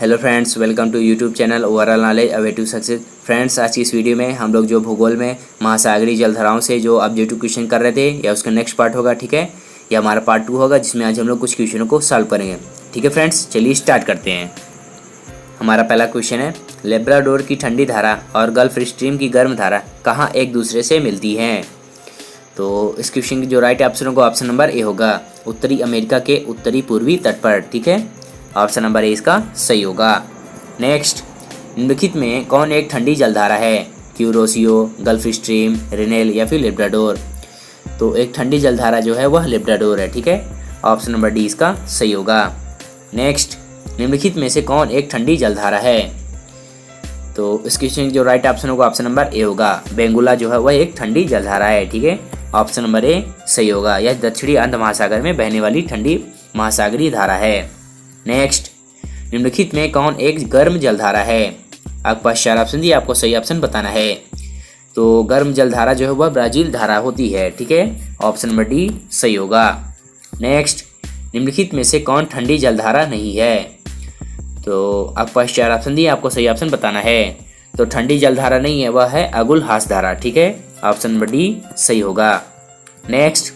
Hello friends, welcome to YouTube channel overall knowledge a way to success. Friends, आज की इस video में हम लोग जो भूगोल में महासागरीय जलधाराओं से जो ऑब्जेक्टिव क्वेश्चन कर रहे थे या उसका नेक्स्ट पार्ट होगा, ठीक है। या हमारा पार्ट 2 होगा जिसमें आज हम लोग कुछ क्वेश्चनों को सॉल्व करेंगे, ठीक है। फ्रेंड्स, चलिए स्टार्ट करते हैं। हमारा पहला क्वेश्चन है, लेब्राडोर की ठंडी धारा और गल्फ स्ट्रीम की गर्म धारा कहाँ एक दूसरे से मिलती हैं। तो इस क्वेश्चन की जो राइट ऑप्शन होगा ऑप्शन नंबर ए होगा, उत्तरी अमेरिका के उत्तरी पूर्वी तट पर, ठीक है। ऑप्शन नंबर ए इसका सही होगा। नेक्स्ट, निम्नलिखित में कौन एक ठंडी जलधारा है, क्यूरोसियो, गल्फ स्ट्रीम, रेनेल या फिर लेब्राडोर। तो एक ठंडी जलधारा जो है वह लेब्राडोर है, ठीक है। ऑप्शन नंबर डी इसका सही होगा। नेक्स्ट, निम्नलिखित में से कौन एक ठंडी जलधारा है। तो इस क्वेश्चन की जो राइट ऑप्शन होगा ऑप्शन नंबर ए होगा, बेंगुला जो है वह एक ठंडी जलधारा है, ठीक है। ऑप्शन नंबर ए सही होगा। यह दक्षिणी अंध महासागर में बहने वाली ठंडी महासागरीय धारा है। नेक्स्ट, निम्नलिखित में कौन एक गर्म जलधारा है। आपके पास 4 ऑप्शन दिए, आपको सही ऑप्शन बताना है। तो गर्म जलधारा जो है वह ब्राज़ील धारा होती है, ठीक है। ऑप्शन नंबर डी सही होगा। नेक्स्ट, निम्नलिखित में से कौन ठंडी जलधारा नहीं है। तो आपके पास 4 ऑप्शन दिए, आपको सही ऑप्शन बताना है। तो ठंडी जलधारा नहीं है, वह है अगुलहास धारा, ठीक है। ऑप्शन नंबर डी सही होगा। नेक्स्ट,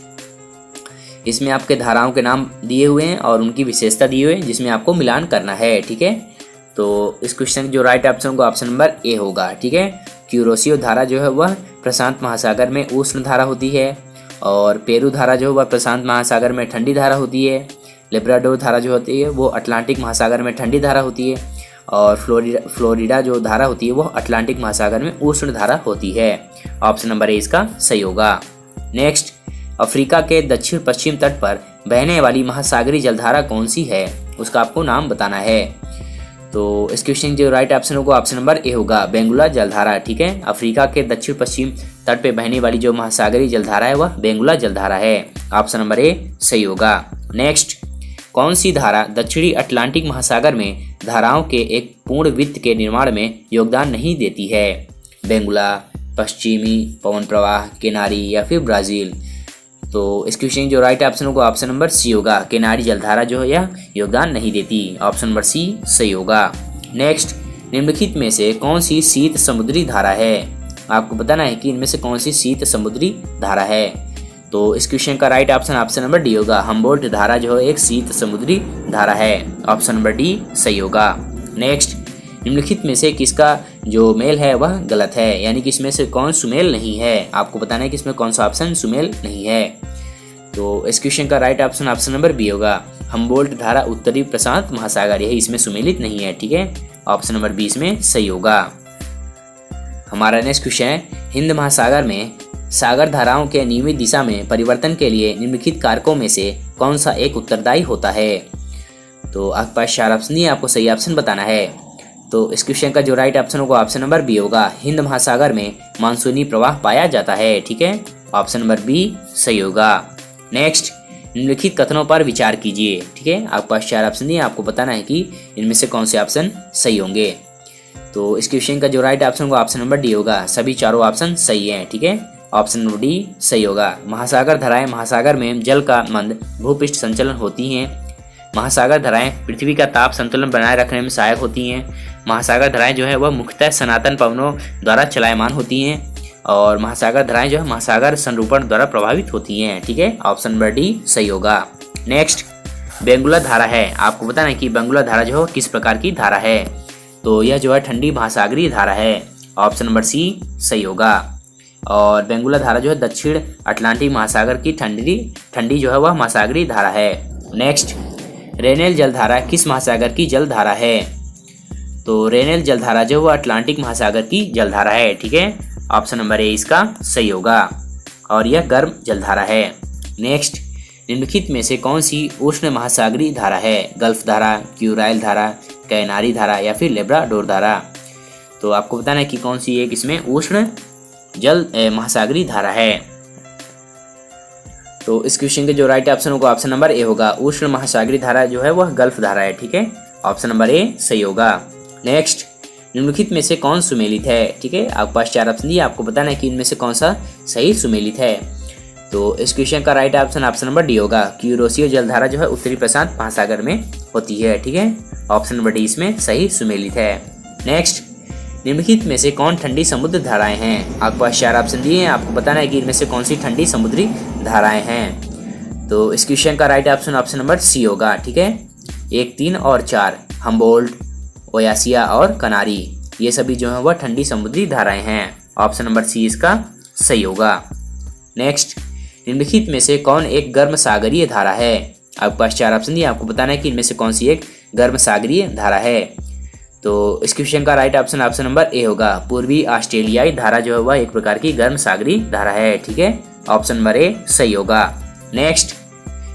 इसमें आपके धाराओं के नाम दिए हुए हैं और उनकी विशेषता दी हुई है जिसमें आपको मिलान करना है, ठीक है। तो इस क्वेश्चन की जो राइट ऑप्शन होगा ऑप्शन नंबर ए होगा, ठीक है। क्यूरोसियो धारा जो है वह प्रशांत महासागर में उष्ण धारा होती है और पेरू धारा जो है वह प्रशांत महासागर में ठंडी धारा होती है। लेब्राडोर धारा जो होती है वो अटलांटिक महासागर में ठंडी धारा होती है और फ्लोरिडा जो धारा होती है वह अटलांटिक महासागर में उष्ण धारा होती है। ऑप्शन नंबर ए इसका सही होगा। नेक्स्ट, अफ्रीका के दक्षिण पश्चिम तट पर बहने वाली महासागरीय जलधारा कौन सी है, उसका आपको नाम बताना है। तो इस क्वेश्चन की जो राइट ऑप्शन होगा ऑप्शन नंबर ए होगा, बेंगुला जलधारा, ठीक है। अफ्रीका के दक्षिण पश्चिम तट पर बहने वाली जो महासागरीय जलधारा है वह बेंगुला जलधारा है। ऑप्शन नंबर ए सही होगा। नेक्स्ट, कौन सी धारा दक्षिणी अटलांटिक महासागर में धाराओं के एक पूर्ण वृत्त के निर्माण में योगदान नहीं देती है। बेंगुला, पश्चिमी पवन प्रवाह, केनारी या फिर ब्राज़ील। तो इस क्वेश्चन की जो राइट ऑप्शन होगा ऑप्शन नंबर सी होगा, केनारी जलधारा जो है यह योगदान नहीं देती। ऑप्शन नंबर सी सही होगा। नेक्स्ट, निम्नलिखित में से कौन सी शीत समुद्री धारा है। आपको बताना है कि इनमें से कौन सी शीत समुद्री धारा है। तो इस क्वेश्चन का right option option number D होगा, हम्बोल्ट धारा जो है एक शीत समुद्री धारा है। ऑप्शन नंबर डी सही होगा। नेक्स्ट, निम्नलिखित में से किसका जो मेल है वह गलत है, यानी कि इसमें से कौन सुमेल नहीं है। आपको बताना है कि इसमें कौन सा ऑप्शन सुमेल नहीं है। तो इस क्वेश्चन का right option option number B होगा, हम्बोल्ट धारा उत्तरी प्रशांत महासागर यही इसमें सुमेलित नहीं है, ठीक है। ऑप्शन नंबर बी इसमें सही होगा। हमारा नेक्स्ट क्वेश्चन है, हिंद महासागर में सागर धाराओं के नियमित दिशा में परिवर्तन के लिए निम्नलिखित कारकों में से कौन सा एक उत्तरदायी होता है। तो आपके पास 4 ऑप्शन दिए, आपको सही ऑप्शन बताना है। तो इस क्वेश्चन का जो राइट ऑप्शन होगा ऑप्शन नंबर बी होगा, हिंद महासागर में मानसूनी प्रवाह पाया जाता है, ठीक है। ऑप्शन नंबर बी सही होगा। नेक्स्ट, निम्नलिखित कथनों पर विचार कीजिए, ठीक है। आपके पास 4 ऑप्शन दिए, आपको बताना है कि इनमें से कौन से ऑप्शन सही होंगे। तो इस क्वेश्चन का जो राइट ऑप्शन होगा ऑप्शन नंबर डी होगा, सभी चारों ऑप्शन सही हैं, ठीक है। ऑप्शन नंबर डी सही होगा। महासागर धाराएं महासागर में जल का मंद भूपृष्ठ संचलन होती हैं। महासागर धाराएं पृथ्वी का ताप संतुलन बनाए रखने में सहायक होती हैं। महासागर धाराएं जो है वह मुख्यतः सनातन पवनों द्वारा चलायमान होती हैं और महासागर धाराएं जो है महासागर संरूपण द्वारा प्रभावित होती हैं, ठीक है। ऑप्शन नंबर डी सही होगा। नेक्स्ट, बेंगुला धारा है, आपको बताना है कि बेंगुला धारा जो है किस प्रकार की धारा है। तो यह जो है ठंडी महासागरीय धारा है। ऑप्शन नंबर सी सही होगा। और बेंगुला धारा जो है दक्षिण अटलांटिक महासागर की ठंडी जो है वह महासागरीय धारा है। नेक्स्ट, रेनेल जलधारा किस महासागर की जलधारा है। तो रेनेल जलधारा जो वह अटलांटिक महासागर की जलधारा है, ठीक है। ऑप्शन नंबर ए इसका सही होगा और यह गर्म जलधारा है। नेक्स्ट, निम्नलिखित में से कौन सी उष्ण महासागरीय धारा है, गल्फ धारा, क्यूराइल धारा, कैनारी धारा या फिर लेब्राडोर धारा। तो आपको बताना है कि कौन सी एक इसमें उष्ण जल महासागरीय धारा है। तो इस क्वेश्चन के जो राइट ऑप्शन होगा ऑप्शन नंबर ए होगा, उष्ण महासागरीय धारा जो है वह गल्फ धारा है, ठीक है। ऑप्शन नंबर ए सही होगा। नेक्स्ट, निम्नलिखित में से कौन सुमेलित है, ठीक है। आपके पास 4 ऑप्शन दिए, आपको बताना है कि इनमें से कौन सा सही सुमेलित है। तो इस क्वेश्चन का right option option number D होगा। क्यूरोसियो जलधारा जो है उत्तरी प्रशांत महासागर में होती है, ठीक है। ऑप्शन नंबर डी इसमें सही सुमेलित है। नेक्स्ट, निम्नलिखित में से कौन ठंडी समुद्र धाराएं हैं? आपके पास 4 ऑप्शन दिए हैं, आपको बताना है कि इनमें से कौन सी ठंडी समुद्री धाराएं हैं। तो इस क्वेश्चन का right option option number C होगा, ठीक है। 1, 3 और 4 हम्बोल्ट, ओयासिया और कनारी, ये सभी जो है वह ठंडी समुद्री धाराएं हैं। ऑप्शन नंबर सी इसका सही होगा। नेक्स्ट, निम्नलिखित में से कौन एक गर्म सागरीय धारा है? आपके पास 4 ऑप्शन दिए, आपको बताना है कि इनमें से कौन सी एक गर्म सागरीय धारा है। तो इस क्वेश्चन का right option option number A होगा। पूर्वी ऑस्ट्रेलियाई धारा जो है वह एक प्रकार की गर्म सागरीय धारा है, ठीक है। ऑप्शन नंबर ए सही होगा। नेक्स्ट,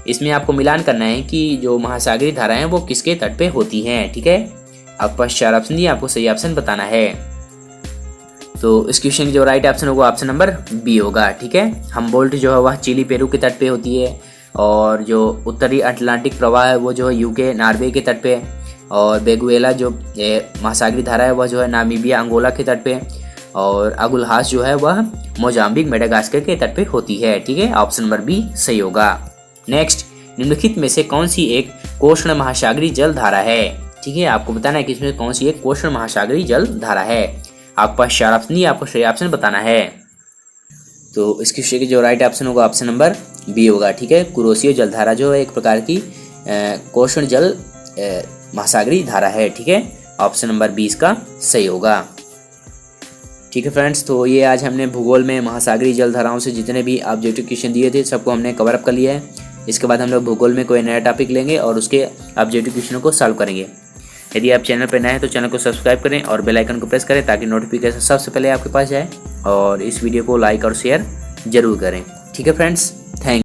इसमें आपको मिलान करना है कि जो महासागरीय धाराएं हैं वो किसके तट पे होती हैं, ठीक है। आपके पास 4 ऑप्शन दिए, आपको सही ऑप्शन बताना है। तो इस क्वेश्चन की जो राइट ऑप्शन होगा ऑप्शन नंबर बी होगा, ठीक है। हम्बोल्ट जो है वह चिली पेरू के तट पे होती है, और जो उत्तरी अटलांटिक प्रवाह है वो जो है यूके नॉर्वे के तट पे, और बेगुएला जो महासागरीय धारा है वह जो है नामीबिया अंगोला के तट पे, और अगुलहास जो है वह मोजाम्बिक मेडागास्कर के तट पे होती है, ठीक है। ऑप्शन नंबर बी सही होगा। नेक्स्ट, निम्नलिखित में से कौन सी एक कोष्ण महासागरीय जल धारा है, ठीक है। आपको बताना है कि इसमें कौन सी एक कोष्ण महासागरीय जल धारा है। आपके पास 4 ऑप्शन नहीं, आपको सही ऑप्शन बताना है। तो इस क्वेश्चन की जो राइट ऑप्शन होगा ऑप्शन नंबर बी होगा, ठीक है। कुरोसियो जलधारा जो है एक प्रकार की कोष्ण जल महासागरीय धारा है, ठीक है। ऑप्शन नंबर 20 का सही होगा, ठीक है फ्रेंड्स। तो ये आज हमने भूगोल में महासागरीय जलधाराओं से जितने भी ऑब्जेक्टिव क्वेश्चन दिए थे सबको हमने कवर अप कर लिया है। इसके बाद हम लोग भूगोल में कोई नया टॉपिक लेंगे और उसके ऑब्जेक्टिव क्वेश्चनों को सॉल्व करेंगे। यदि आप चैनल पर नए हैं तो चैनल को सब्सक्राइब करें और बेल आइकन को प्रेस करें ताकि नोटिफिकेशन सबसे पहले आपके पास जाए, और इस वीडियो को लाइक और शेयर जरूर करें, ठीक है फ्रेंड्स। थैंक